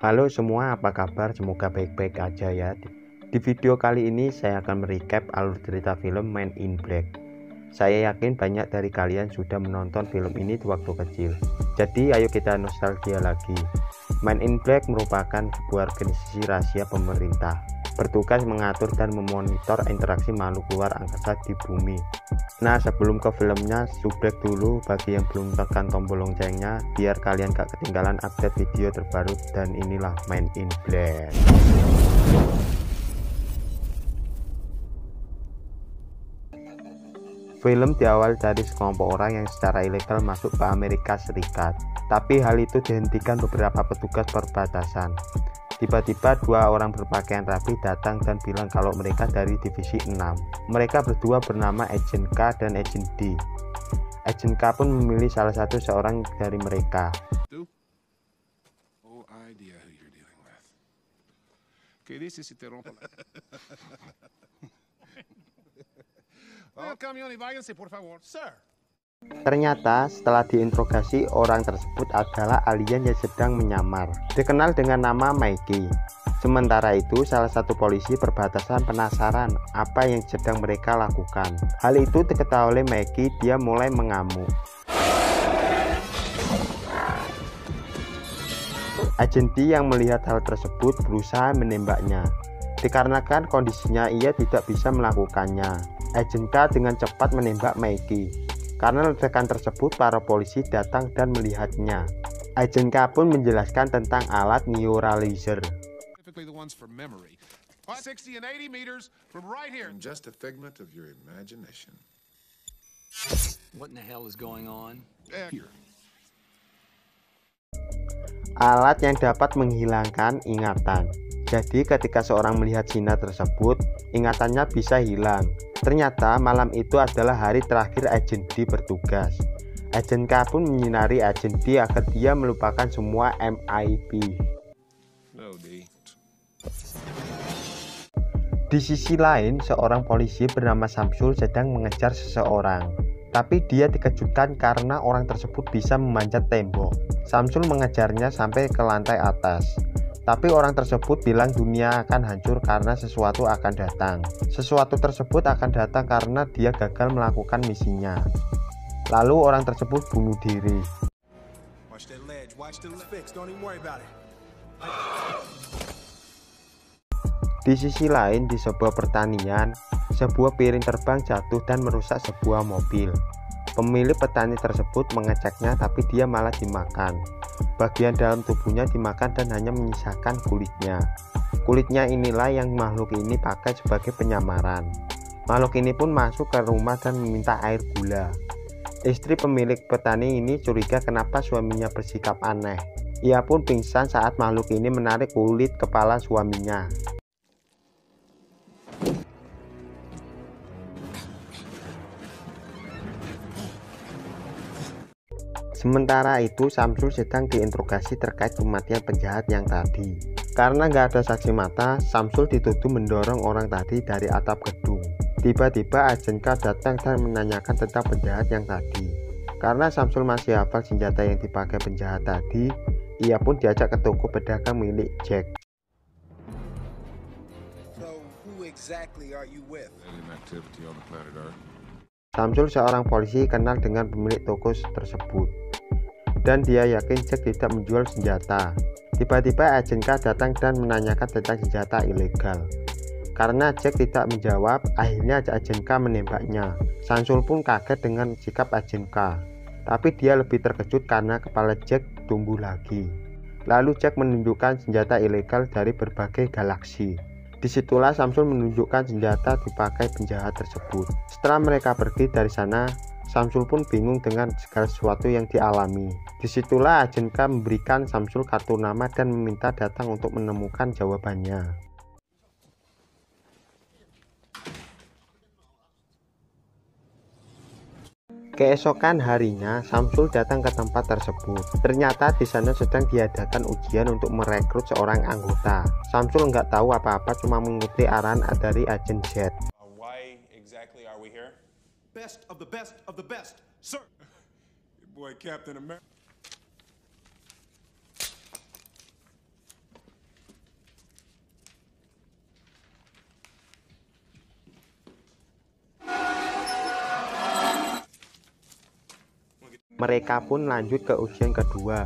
Halo semua, apa kabar? Semoga baik-baik aja ya. Di video kali ini saya akan merecap alur cerita film Men in Black. Saya yakin banyak dari kalian sudah menonton film ini di waktu kecil. Jadi ayo kita nostalgia lagi. Men in Black merupakan sebuah organisasi rahasia pemerintah, bertugas mengatur dan memonitor interaksi makhluk luar angkasa di bumi. Nah, sebelum ke filmnya, subrek dulu bagi yang belum tekan tombol loncengnya biar kalian gak ketinggalan update video terbaru. Dan inilah Men in Black. Film diawali dari sekelompok orang yang secara ilegal masuk ke Amerika Serikat, tapi hal itu dihentikan beberapa petugas perbatasan. Tiba-tiba dua orang berpakaian rapi datang dan bilang kalau mereka dari divisi 6. Mereka berdua bernama Agent K dan Agent D. Agent K pun memilih salah satu seorang dari mereka. Ternyata setelah diinterogasi, orang tersebut adalah alien yang sedang menyamar, dikenal dengan nama Mikey. Sementara itu, salah satu polisi perbatasan penasaran apa yang sedang mereka lakukan. Hal itu diketahui oleh Mikey, dia mulai mengamuk. Agent D yang melihat hal tersebut berusaha menembaknya. Dikarenakan kondisinya ia tidak bisa melakukannya, Agent K dengan cepat menembak Mikey. Karena ledakan tersebut, para polisi datang dan melihatnya. Agent K pun menjelaskan tentang alat neuralizer. Alat yang dapat menghilangkan ingatan. Jadi ketika seorang melihat sinar tersebut, ingatannya bisa hilang. Ternyata malam itu adalah hari terakhir Agent D bertugas. Agent K pun menyinari Agent D agar dia melupakan semua MIB. Di sisi lain, seorang polisi bernama Samsul sedang mengejar seseorang. Tapi dia dikejutkan karena orang tersebut bisa memanjat tembok. Samsul mengejarnya sampai ke lantai atas. Tapi orang tersebut bilang dunia akan hancur karena sesuatu akan datang. Sesuatu tersebut akan datang karena dia gagal melakukan misinya. Lalu orang tersebut bunuh diri. Di sisi lain, di sebuah pertanian, sebuah piring terbang jatuh dan merusak sebuah mobil. Pemilik petani tersebut mengeceknya, tapi dia malah dimakan. Bagian dalam tubuhnya dimakan dan hanya menyisakan kulitnya. Kulitnya inilah yang makhluk ini pakai sebagai penyamaran. Makhluk ini pun masuk ke rumah dan meminta air gula. Istri pemilik petani ini curiga kenapa suaminya bersikap aneh. Ia pun pingsan saat makhluk ini menarik kulit kepala suaminya. Sementara itu, Samsul sedang diinterogasi terkait kematian penjahat yang tadi. Karena nggak ada saksi mata, Samsul dituduh mendorong orang tadi dari atap gedung. Tiba-tiba Agent K datang dan menanyakan tentang penjahat yang tadi. Karena Samsul masih hafal senjata yang dipakai penjahat tadi, ia pun diajak ke toko pedagang milik Jack. Samsul seorang polisi kenal dengan pemilik toko tersebut, dan dia yakin Jack tidak menjual senjata. Tiba-tiba Agent K datang dan menanyakan tentang senjata ilegal. Karena Jack tidak menjawab, akhirnya Agent K menembaknya. Samsul pun kaget dengan sikap Agent K, tapi dia lebih terkejut karena kepala Jack tumbuh lagi. Lalu Jack menunjukkan senjata ilegal dari berbagai galaksi. Disitulah Samsul menunjukkan senjata dipakai penjahat tersebut. Setelah mereka pergi dari sana, Samsul pun bingung dengan segala sesuatu yang dialami. Disitulah Agent K memberikan Samsul kartu nama dan meminta datang untuk menemukan jawabannya. Keesokan harinya, Samsul datang ke tempat tersebut. Ternyata di sana sedang diadakan ujian untuk merekrut seorang anggota. Samsul nggak tahu apa-apa, cuma mengikuti arahan dari Agent Z. Why exactly are we here? Best of the best of the best, sir. Your boy Captain America. Mereka pun lanjut ke ujian kedua.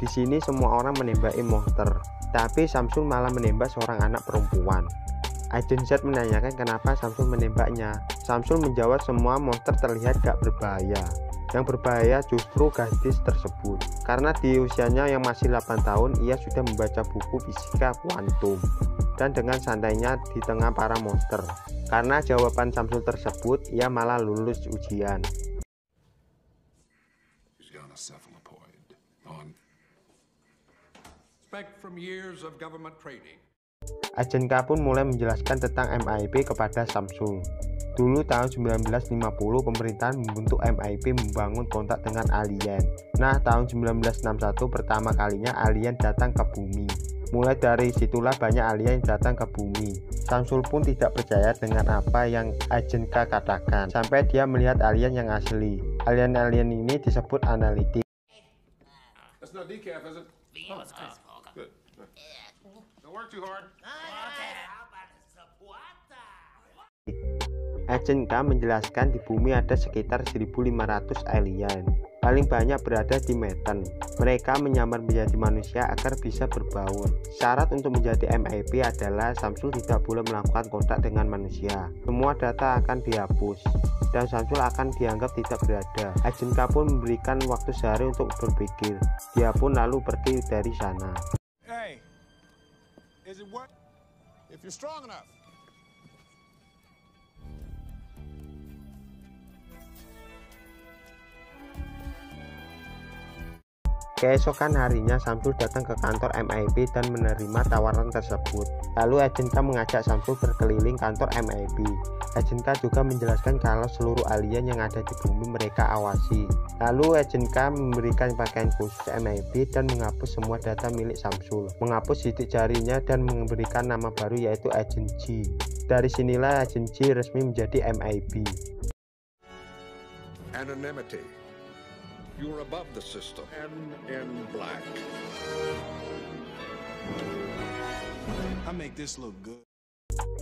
Di sini semua orang menembaki monster, tapi Samsul malah menembak seorang anak perempuan. Agent Z menanyakan kenapa Samsul menembaknya. Samsul menjawab semua monster terlihat gak berbahaya. Yang berbahaya justru gadis tersebut, karena di usianya yang masih 8 tahun ia sudah membaca buku fisika kuantum dan dengan santainya di tengah para monster. Karena jawaban Samsul tersebut, ia malah lulus ujian. Agent K pun mulai menjelaskan tentang MIB kepada Samsul. Dulu tahun 1950 pemerintahan membentuk MIB membangun kontak dengan alien. Nah, tahun 1961 pertama kalinya alien datang ke bumi. Mulai dari situlah banyak alien yang datang ke bumi. Samsul pun tidak percaya dengan apa yang Agent K katakan, sampai dia melihat alien yang asli. Alien-alien ini disebut analitik. That's not decaf, is it? Oh, good. Don't work too hard. Agent K menjelaskan di bumi ada sekitar 1.500 alien. Paling banyak berada di Medan. Mereka menyamar menjadi manusia agar bisa berbaur. Syarat untuk menjadi MIB adalah Samsul tidak boleh melakukan kontak dengan manusia. Semua data akan dihapus dan Samsul akan dianggap tidak berada. Agent K pun memberikan waktu sehari untuk berpikir. Dia pun lalu pergi dari sana. Hey, is it what? If you're strong enough. Keesokan harinya Samsul datang ke kantor MIB dan menerima tawaran tersebut. Lalu Agent K mengajak Samsul berkeliling kantor MIB. Agent K juga menjelaskan kalau seluruh alien yang ada di bumi mereka awasi. Lalu Agent K memberikan pakaian khusus MIB dan menghapus semua data milik Samsul, menghapus sidik jarinya dan memberikan nama baru yaitu Agent G. Dari sinilah Agent G resmi menjadi MIB. Anonymity. You're above the system and in black. I make this look good.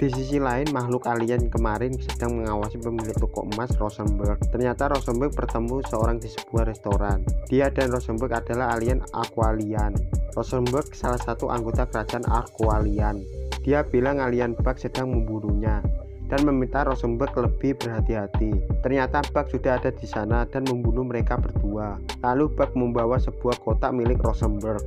Di sisi lain, makhluk alien kemarin sedang mengawasi pemilik toko emas Rosenberg. Ternyata Rosenberg bertemu seorang di sebuah restoran. Dia dan Rosenberg adalah alien Aqualian. Rosenberg salah satu anggota kerajaan Aqualian. Dia bilang alien Bug sedang membunuhnya dan meminta Rosenberg lebih berhati-hati. Ternyata Bug sudah ada di sana dan membunuh mereka berdua. Lalu Bug membawa sebuah kotak milik Rosenberg.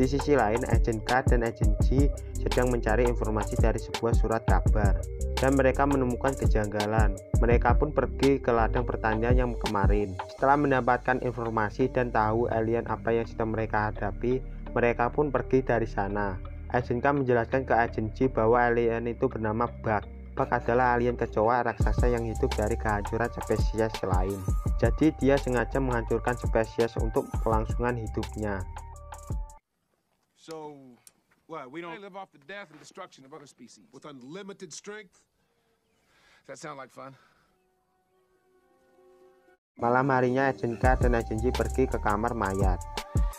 Di sisi lain, Agent K dan Agent G sedang mencari informasi dari sebuah surat kabar dan mereka menemukan kejanggalan. Mereka pun pergi ke ladang pertanian yang kemarin. Setelah mendapatkan informasi dan tahu alien apa yang sedang mereka hadapi, mereka pun pergi dari sana. Agent K menjelaskan ke Agent G bahwa alien itu bernama Bug. Bug adalah alien kecoa raksasa yang hidup dari kehancuran spesies lain. Jadi dia sengaja menghancurkan spesies untuk kelangsungan hidupnya. So, what? We don't live off the death and destruction of other species with unlimited strength? Does that sound like fun? Malam harinya Agent K dan Agent G pergi ke kamar mayat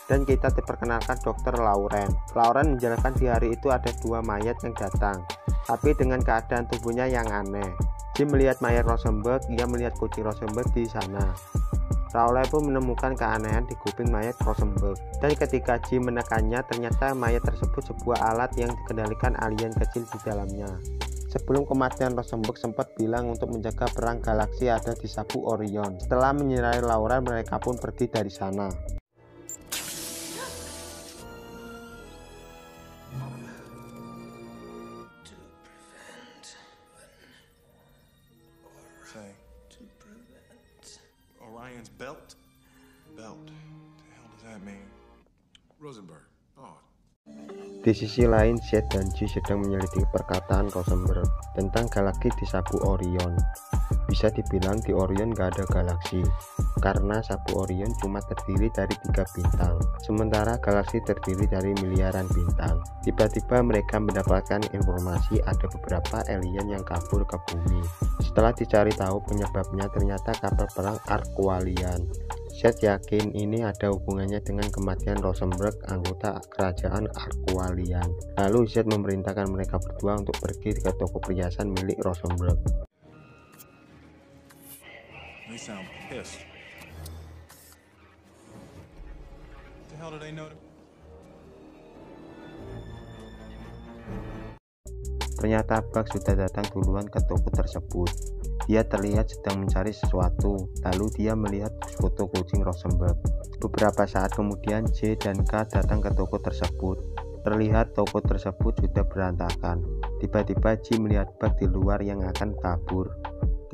dan kita diperkenalkan Dr. Lauren. Lauren menjelaskan di hari itu ada dua mayat yang datang, tapi dengan keadaan tubuhnya yang aneh. G melihat mayat Rosenberg, ia melihat kucing Rosenberg di sana. Rowley pun menemukan keanehan di kuping mayat Rosenberg, dan ketika G menekannya, ternyata mayat tersebut sebuah alat yang dikendalikan alien kecil di dalamnya. Sebelum kematian, Rosenberg sempat bilang untuk menjaga perang galaksi ada di sabuk Orion. Setelah menyerahi Laura, mereka pun pergi dari sana. Orion's belt? Belt. The hell does that mean? Rosenberg. Oh. Di sisi lain, Z dan G sedang menyelidiki perkataan Rosenberg tentang galaksi di sabuk Orion. Bisa dibilang di Orion gak ada galaksi, karena sabuk Orion cuma terdiri dari 3 bintang, sementara galaksi terdiri dari miliaran bintang. Tiba-tiba mereka mendapatkan informasi ada beberapa alien yang kabur ke bumi. Setelah dicari tahu penyebabnya, ternyata kapal perang Aqualian. Z yakin ini ada hubungannya dengan kematian Rosenberg, anggota kerajaan Aqualian. Lalu Z memerintahkan mereka berdua untuk pergi ke toko perhiasan milik Rosenberg. They sound pissed. What the hell do they know? Ternyata Buck sudah datang duluan ke toko tersebut. Dia terlihat sedang mencari sesuatu, lalu dia melihat foto kucing Rosenberg. Beberapa saat kemudian J dan K datang ke toko tersebut. Terlihat toko tersebut sudah berantakan. Tiba-tiba J melihat Buck di luar yang akan kabur.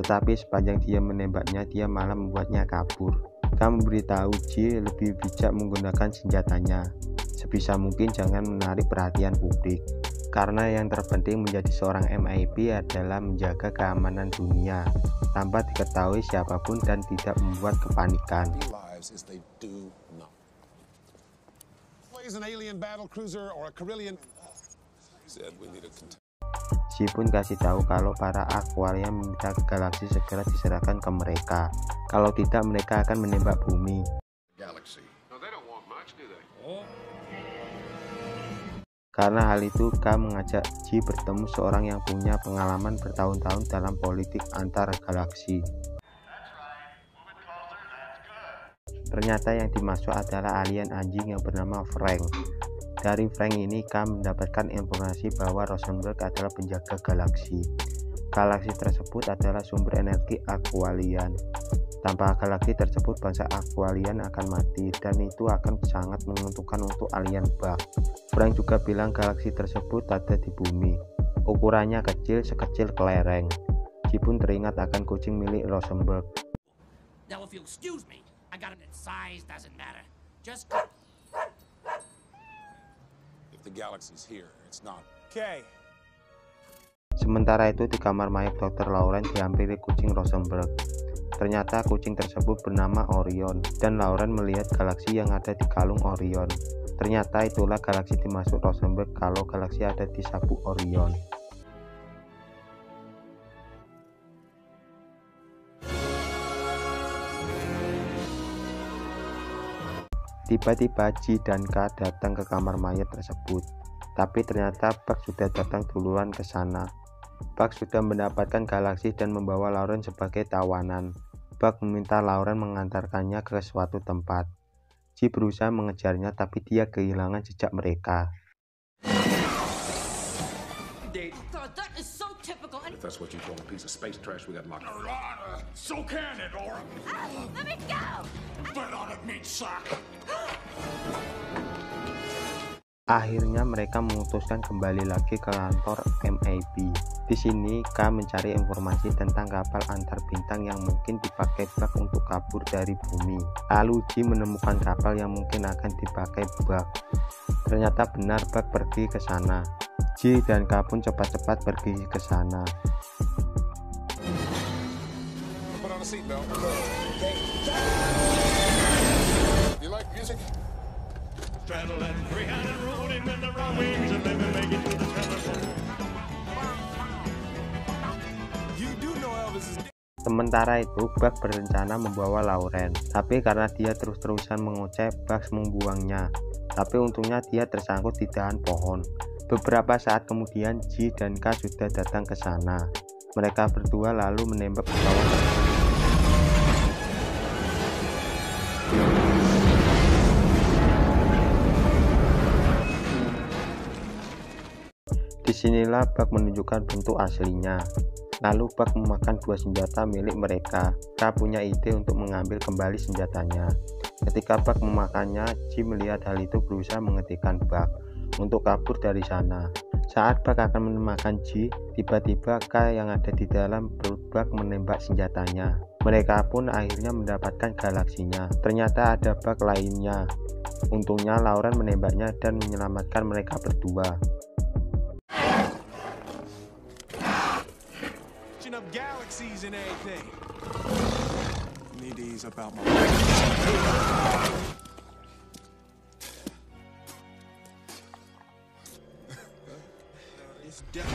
Tetapi sepanjang dia menembaknya, dia malah membuatnya kabur. K memberitahu J lebih bijak menggunakan senjatanya. Sebisa mungkin jangan menarik perhatian publik. Karena yang terpenting menjadi seorang MIB adalah menjaga keamanan dunia tanpa diketahui siapapun dan tidak membuat kepanikan. Ji pun kasih tahu kalau para Aqualian meminta galaksi segera diserahkan ke mereka. Kalau tidak, mereka akan menembak bumi. Karena hal itu, K mengajak Ji bertemu seorang yang punya pengalaman bertahun-tahun dalam politik antar galaksi. Ternyata yang dimaksud adalah alien anjing yang bernama Frank. Dari Frank ini, K mendapatkan informasi bahwa Rosenberg adalah penjaga galaksi. Galaksi tersebut adalah sumber energi Aqualian. Tanpa galaksi tersebut, bangsa Aqualian akan mati, dan itu akan sangat menguntungkan untuk alien Buck. Frank juga bilang galaksi tersebut ada di bumi. Ukurannya kecil, sekecil kelereng. Ji pun teringat akan kucing milik Rosenberg. Now if you excuse me, I got it. Size doesn't matter. Just If the galaxy's here, it's not. Okay. Sementara itu di kamar mayat Dr. Lauren dihampiri kucing Rosenberg. Ternyata kucing tersebut bernama Orion, dan Lauren melihat galaksi yang ada di kalung Orion. Ternyata itulah galaksi dimaksud Rosenberg kalau galaksi ada di sabuk Orion. Tiba-tiba Ji dan K datang ke kamar mayat tersebut, tapi ternyata Buck sudah datang duluan ke sana. Buck sudah mendapatkan galaksi dan membawa Lauren sebagai tawanan. Buck meminta Lauren mengantarkannya ke suatu tempat. Ji berusaha mengejarnya, tapi dia kehilangan jejak mereka. If that's what you call a piece of space trash, we got locked. So can it, Aura. let me go. But on it meat sock. Akhirnya mereka memutuskan kembali lagi ke kantor MIB. Di sini K mencari informasi tentang kapal antar bintang yang mungkin dipakai Buck untuk kabur dari bumi. Lalu Ji menemukan kapal yang mungkin akan dipakai Buck. Ternyata benar, Buck pergi ke sana. Ji dan K pun cepat-cepat pergi ke sana. Put on a seatbelt. You like music? Traveling free-handed, rolling in the wrong ways, and then we make it to the telephone. You do know Elvis is dead. Sementara itu, Buck berencana membawa Lauren, tapi karena dia terus-terusan mengoceh, Buck membuangnya. Tapi untungnya dia tersangkut di dahan pohon. Beberapa saat kemudian, Ji dan K sudah datang ke sana. Mereka berdua lalu menembak pesawat tersebut. Disinilah Buck menunjukkan bentuk aslinya. Lalu Buck memakan dua senjata milik mereka. K punya ide untuk mengambil kembali senjatanya. Ketika Buck memakannya, Ji melihat hal itu berusaha menghentikan Buck untuk kabur dari sana. Saat Buck akan memakan Ji, tiba-tiba K yang ada di dalam perut Buck menembak senjatanya. Mereka pun akhirnya mendapatkan galaksinya. Ternyata ada Buck lainnya. Untungnya Lauren menembaknya dan menyelamatkan mereka berdua. Of galaxies and everything. Need to ease up out my It's dead.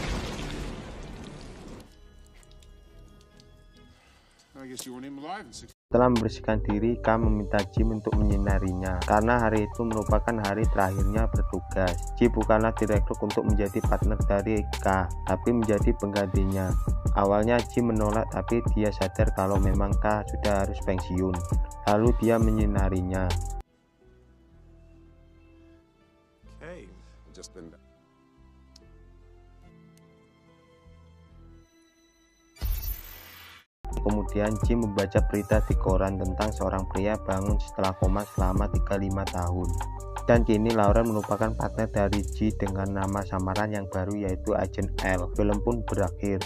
I guess you weren't even alive in 6 Setelah membersihkan diri, K meminta Jim untuk menyinarinya karena hari itu merupakan hari terakhirnya bertugas. Jim bukanlah direkrut untuk menjadi partner dari K, tapi menjadi penggantinya. Awalnya Jim menolak, tapi dia sadar kalau memang K sudah harus pensiun. Lalu dia menyinarinya. Okay. Just been... Kemudian Jim membaca berita di koran tentang seorang pria bangun setelah koma selama 35 tahun. Dan kini Lauren merupakan partner dari G dengan nama samaran yang baru yaitu Agent L. Film pun berakhir.